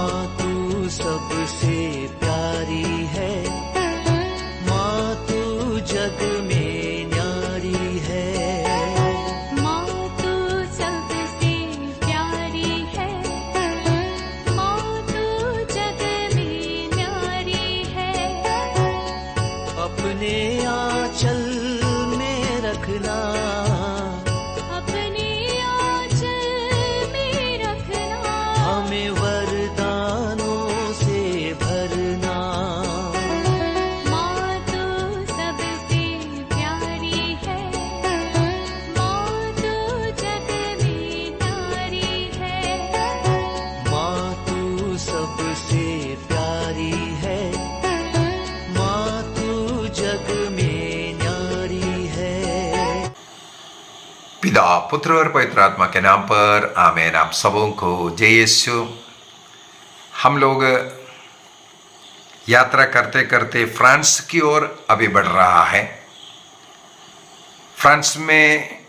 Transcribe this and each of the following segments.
माँ तू सबसे प्यारी है, माँ तू जग में न्यारी है। माँ तू सबसे प्यारी है, माँ तू जग में न्यारी है। अपने आंचल में रखना, अपने आंचल में रखना। हमें वरदानों से भरना। माँ तू सबसे प्यारी है, माँ तू जग में न्यारी है। माँ तू सबसे प्यारी है, माँ तू जग में न्यारी है। पिता पुत्र और पवित्र आत्मा के नाम पर आमीन। आप सबों को जय यीशु। हम लोग यात्रा करते करते फ्रांस की ओर अभी बढ़ रहा है। फ्रांस में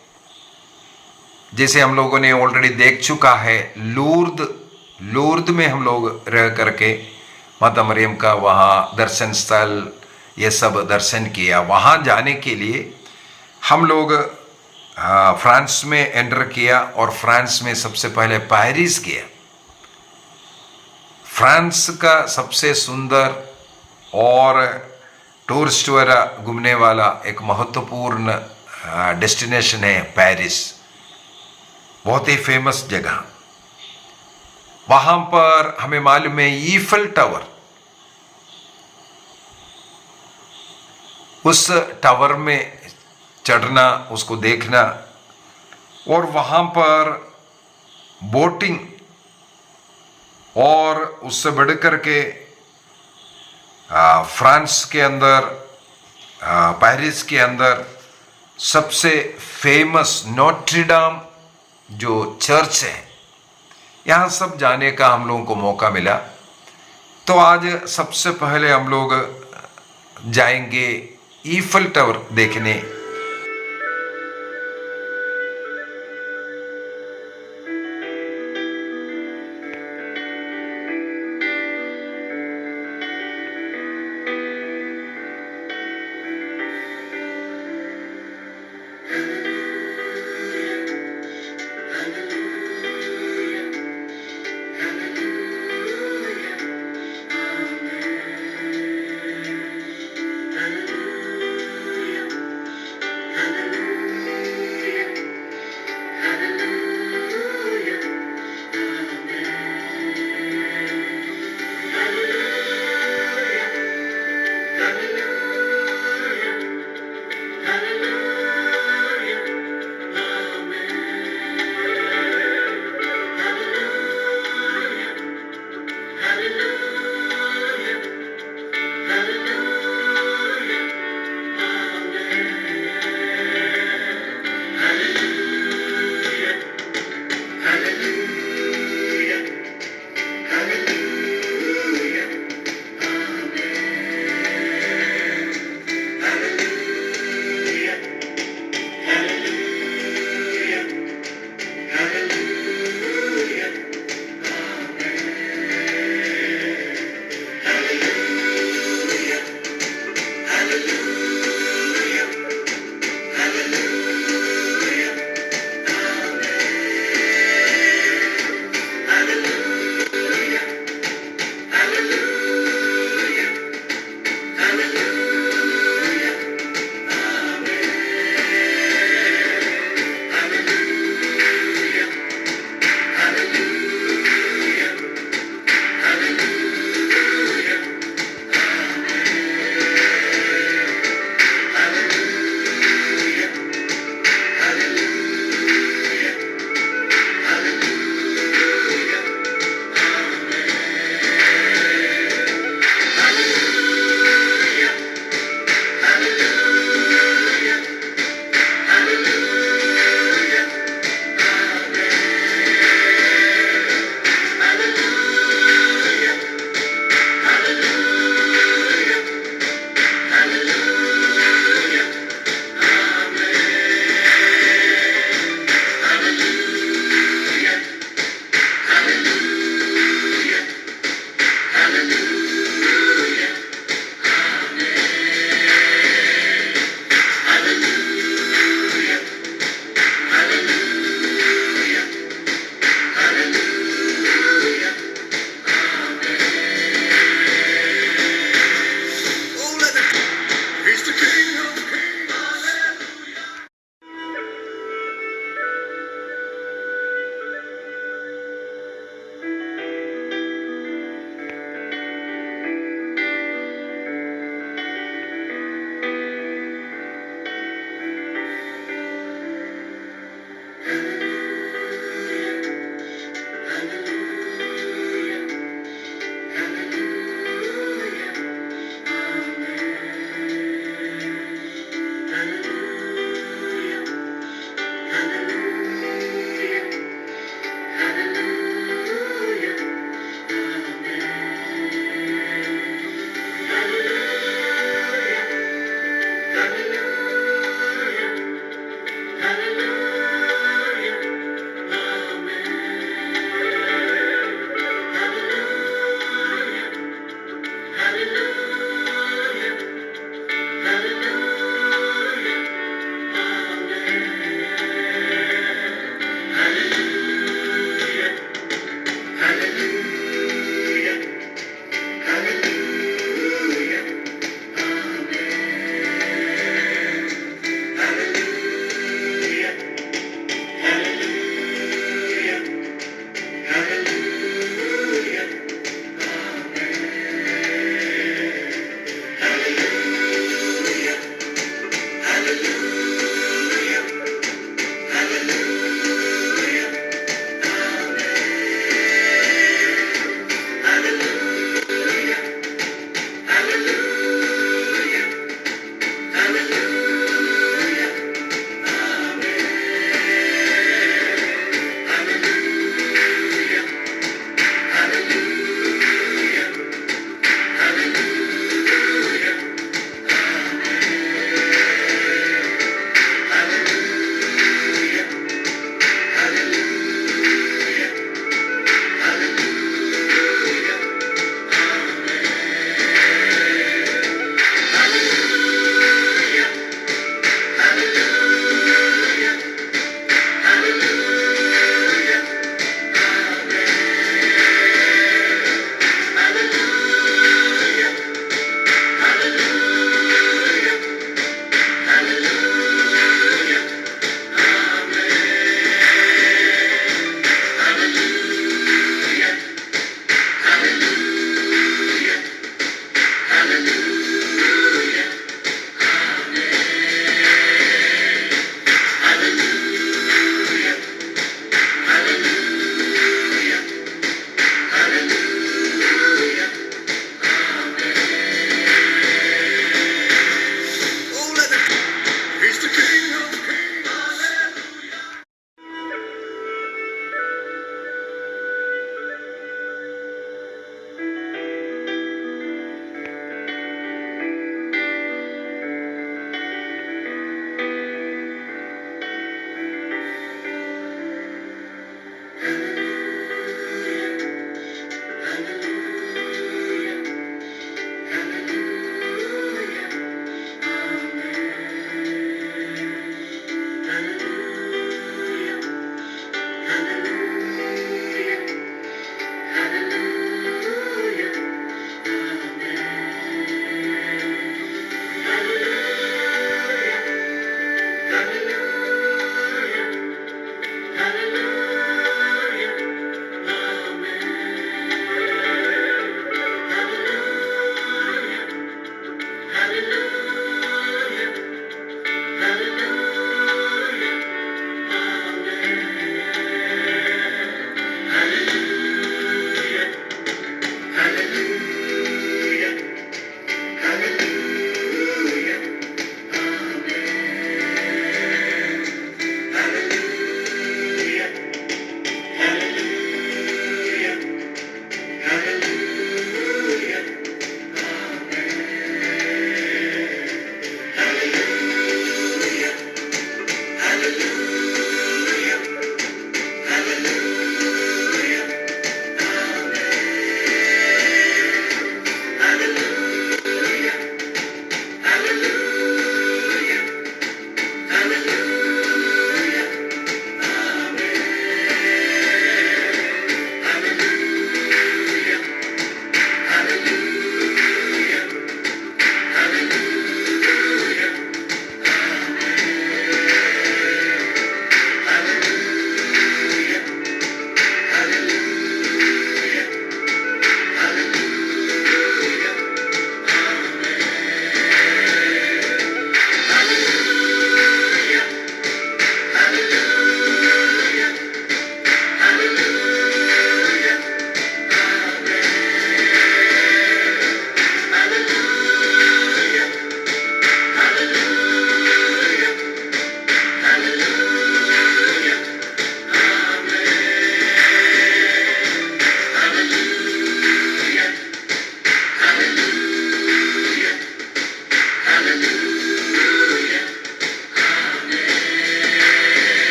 जैसे हम लोगों ने ऑलरेडी देख चुका है, लूर्द में हम लोग रह करके माता मरियम का वहाँ दर्शन स्थल ये सब दर्शन किया। वहाँ जाने के लिए हम लोग फ्रांस में एंटर किया और फ्रांस में सबसे पहले पेरिस गया। फ्रांस का सबसे सुंदर और टूरिस्ट वगैरह घूमने वाला एक महत्वपूर्ण डेस्टिनेशन है पेरिस। बहुत ही फेमस जगह। वहां पर हमें मालूम है ईफल टावर, उस टावर में चढ़ना, उसको देखना और वहां पर बोटिंग, और उससे बढ़ करके फ्रांस के अंदर पेरिस के अंदर सबसे फेमस नोट्रे डाम जो चर्च है, यहाँ सब जाने का हम लोगों को मौका मिला। तो आज सबसे पहले हम लोग जाएंगे ईफल टावर देखने।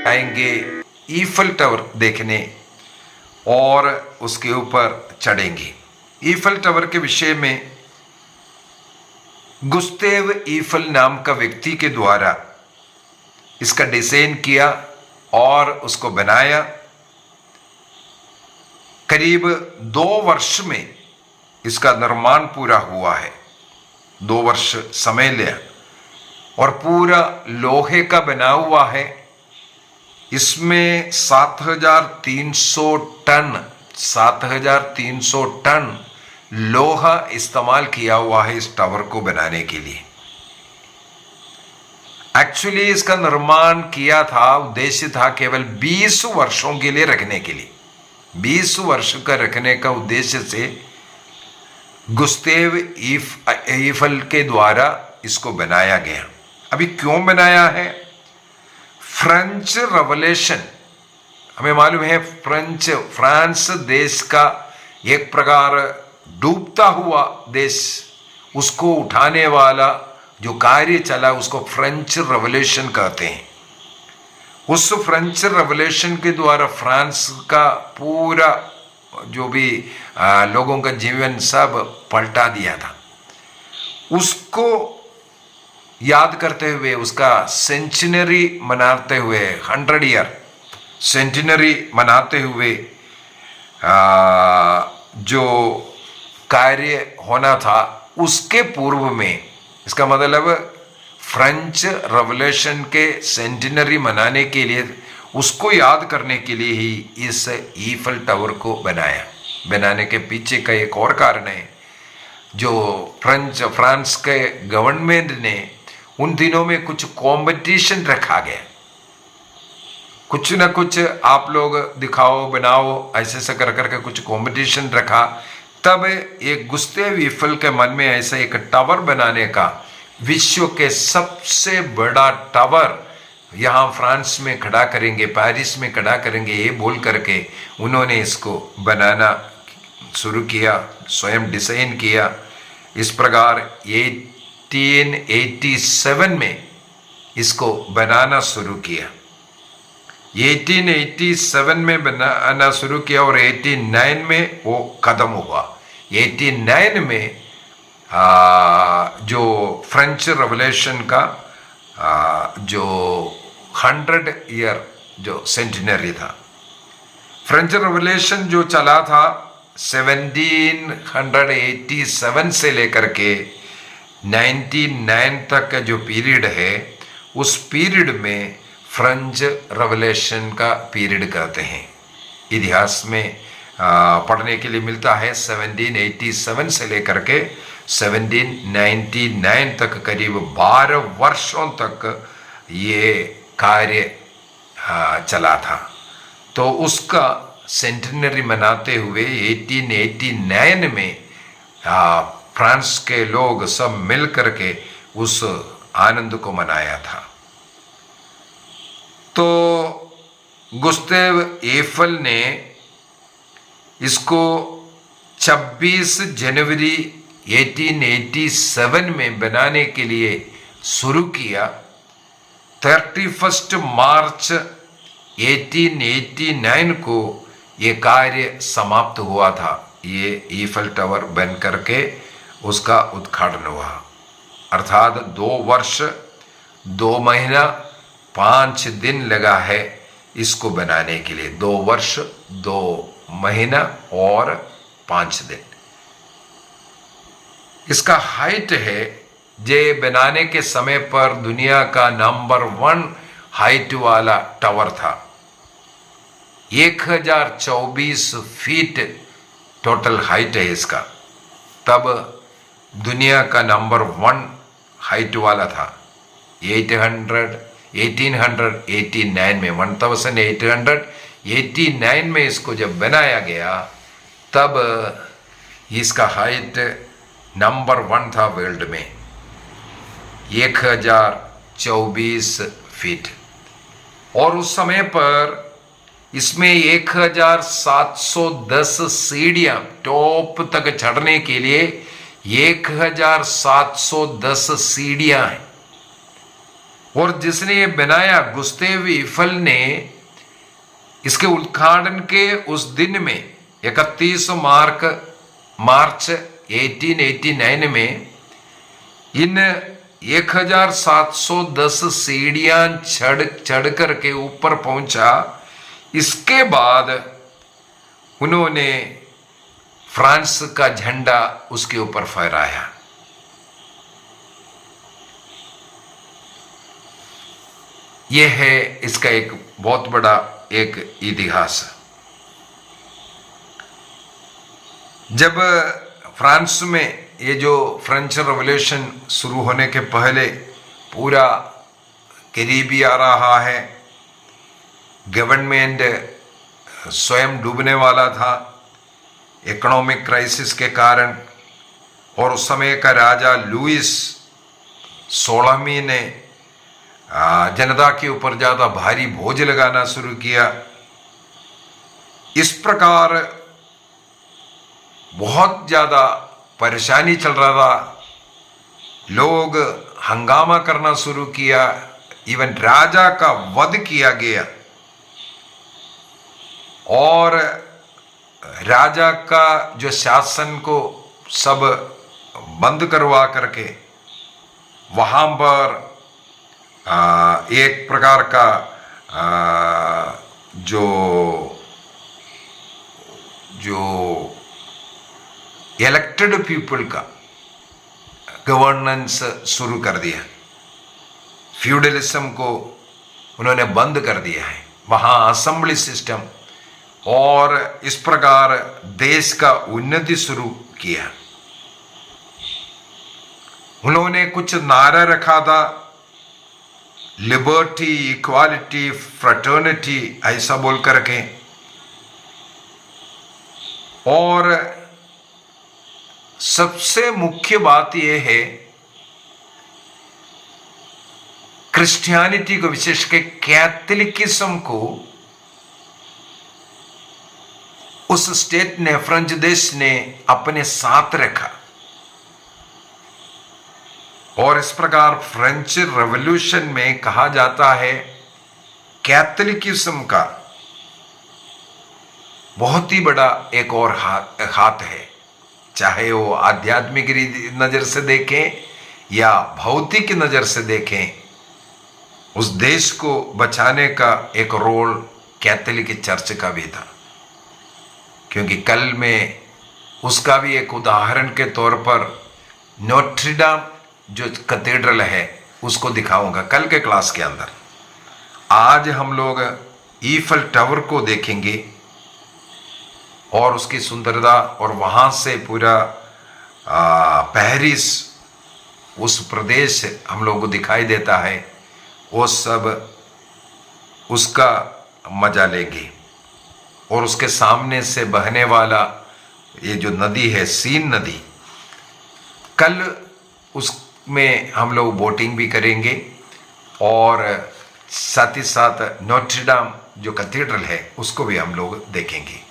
आएंगे ईफल टावर देखने और उसके ऊपर चढ़ेंगे। ईफल टावर के विषय में गुस्तेव ईफल नाम का व्यक्ति के द्वारा इसका डिजाइन किया और उसको बनाया। करीब 2 वर्ष में इसका निर्माण पूरा हुआ है। 2 वर्ष समय लिया और पूरा लोहे का बना हुआ है। इसमें 7,300 टन लोहा इस्तेमाल किया हुआ है इस टावर को बनाने के लिए। एक्चुअली इसका निर्माण किया था, उद्देश्य था केवल 20 वर्षों के लिए रखने के लिए। 20 वर्ष का रखने का उद्देश्य से गुस्तेव ईफल के द्वारा इसको बनाया गया। अभी क्यों बनाया है? फ्रेंच रेवोल्यूशन, हमें मालूम है फ्रांस देश का एक प्रकार डूबता हुआ देश, उसको उठाने वाला जो कार्य चला उसको फ्रेंच रेवोल्यूशन कहते हैं। उस फ्रेंच रेवोल्यूशन के द्वारा फ्रांस का पूरा जो भी लोगों का जीवन सब पलटा दिया था। उसको याद करते हुए, उसका सेंचुरी मनाते हुए, 100 ईयर सेंचुरी मनाते हुए जो कार्य होना था उसके पूर्व में, इसका मतलब फ्रेंच रेवोल्यूशन के सेंचुरी मनाने के लिए, उसको याद करने के लिए ही इस ईफल टावर को बनाया। बनाने के पीछे का एक और कारण है, जो फ्रांस के गवर्नमेंट ने उन दिनों में कुछ कंपटीशन रखा गया, कुछ ना कुछ आप लोग दिखाओ बनाओ ऐसे से कर करके कुछ कंपटीशन रखा। तब एक गुस्तेव ईफल के मन में ऐसा एक टावर बनाने का, विश्व के सबसे बड़ा टावर यहाँ फ्रांस में खड़ा करेंगे, पेरिस में खड़ा करेंगे, ये बोल करके उन्होंने इसको बनाना शुरू किया, स्वयं डिजाइन किया। इस प्रकार 1887 में इसको बनाना शुरू किया। 1887 में बनाना शुरू किया और 89 में वो खत्म हुआ। 89 में जो फ्रेंच रेवोल्यूशन का जो 100 ईयर जो सेंचुरी था, फ्रेंच रेवोल्यूशन जो चला था 1787 से लेकर के 99 तक का जो पीरियड है, उस पीरियड में फ्रेंच रेवोल्यूशन का पीरियड कहते हैं। इतिहास में पढ़ने के लिए मिलता है 1787 से लेकर के 1799 तक करीब 12 वर्षों तक ये कार्य चला था। तो उसका सेंटेनरी मनाते हुए 1889 में फ्रांस के लोग सब मिल करके उस आनंद को मनाया था। तो गुस्तेव ईफल ने इसको 26 जनवरी 1887 में बनाने के लिए शुरू किया। 31 मार्च 1889 को ये कार्य समाप्त हुआ था। ये ईफल टावर बन करके उसका उद्घाटन हुआ, अर्थात 2 वर्ष 2 महीना 5 दिन लगा है इसको बनाने के लिए। 2 वर्ष 2 महीना और 5 दिन। इसका हाइट है, जे बनाने के समय पर दुनिया का नंबर 1 हाइट वाला टावर था। 1024 फीट टोटल हाइट है इसका। तब दुनिया का नंबर 1 हाइट वाला था। 1889 में 1889 में इसको जब बनाया गया, तब इसका हाइट नंबर 1 था वर्ल्ड में, 1024 फीट। और उस समय पर इसमें 1710 सीढ़ियां, टॉप तक चढ़ने के लिए 1710 सीढ़ियां हैं। और जिसने ये बनाया गुस्तेव ईफल ने, इसके उद्घाटन के उस दिन में 31 मार्च 1889 में इन 1710 सीढ़ियां चढ़ करके ऊपर पहुंचा। इसके बाद उन्होंने फ्रांस का झंडा उसके ऊपर फहराया। यह है इसका एक बहुत बड़ा एक इतिहास। जब फ्रांस में ये जो फ्रेंच रेवोल्यूशन शुरू होने के पहले पूरा करीबी आ रहा है, गवर्नमेंट स्वयं डूबने वाला था इकोनॉमिक क्राइसिस के कारण, और उस समय का राजा लुइस 16वीं ने जनता के ऊपर ज्यादा भारी बोझ लगाना शुरू किया। इस प्रकार बहुत ज्यादा परेशानी चल रहा था, लोग हंगामा करना शुरू किया, इवन राजा का वध किया गया और राजा का जो शासन को सब बंद करवा करके वहां पर एक प्रकार का जो इलेक्टेड पीपल का गवर्नेंस शुरू कर दिया। फ्यूडलिज्म को उन्होंने बंद कर दिया है, वहां असेंबली सिस्टम, और इस प्रकार देश का उन्नति शुरू किया। उन्होंने कुछ नारा रखा था, लिबर्टी, इक्वालिटी, फ्रेटर्निटी, ऐसा बोल करके, और सबसे मुख्य बात यह है क्रिश्चियनिटी को, विशेषकर कैथोलिकिज्म को उस स्टेट ने, फ्रेंच देश ने अपने साथ रखा। और इस प्रकार फ्रेंच रेवोल्यूशन में कहा जाता है कैथोलिकिज्म का बहुत ही बड़ा एक और हाथ है, चाहे वो आध्यात्मिक नजर से देखें या भौतिक नजर से देखें, उस देश को बचाने का एक रोल कैथोलिक चर्च का भी था। क्योंकि कल में उसका भी एक उदाहरण के तौर पर नोट्रेडाम जो कैथेड्रल है उसको दिखाऊंगा कल के क्लास के अंदर। आज हम लोग ईफल टावर को देखेंगे और उसकी सुंदरता, और वहाँ से पूरा पेरिस उस प्रदेश हम लोगों को दिखाई देता है, वो सब उसका मजा लेंगे। और उसके सामने से बहने वाला ये जो नदी है, सीन नदी, कल उसमें हम लोग बोटिंग भी करेंगे और साथ ही साथ नोट्रेडाम जो कैथेड्रल है उसको भी हम लोग देखेंगे।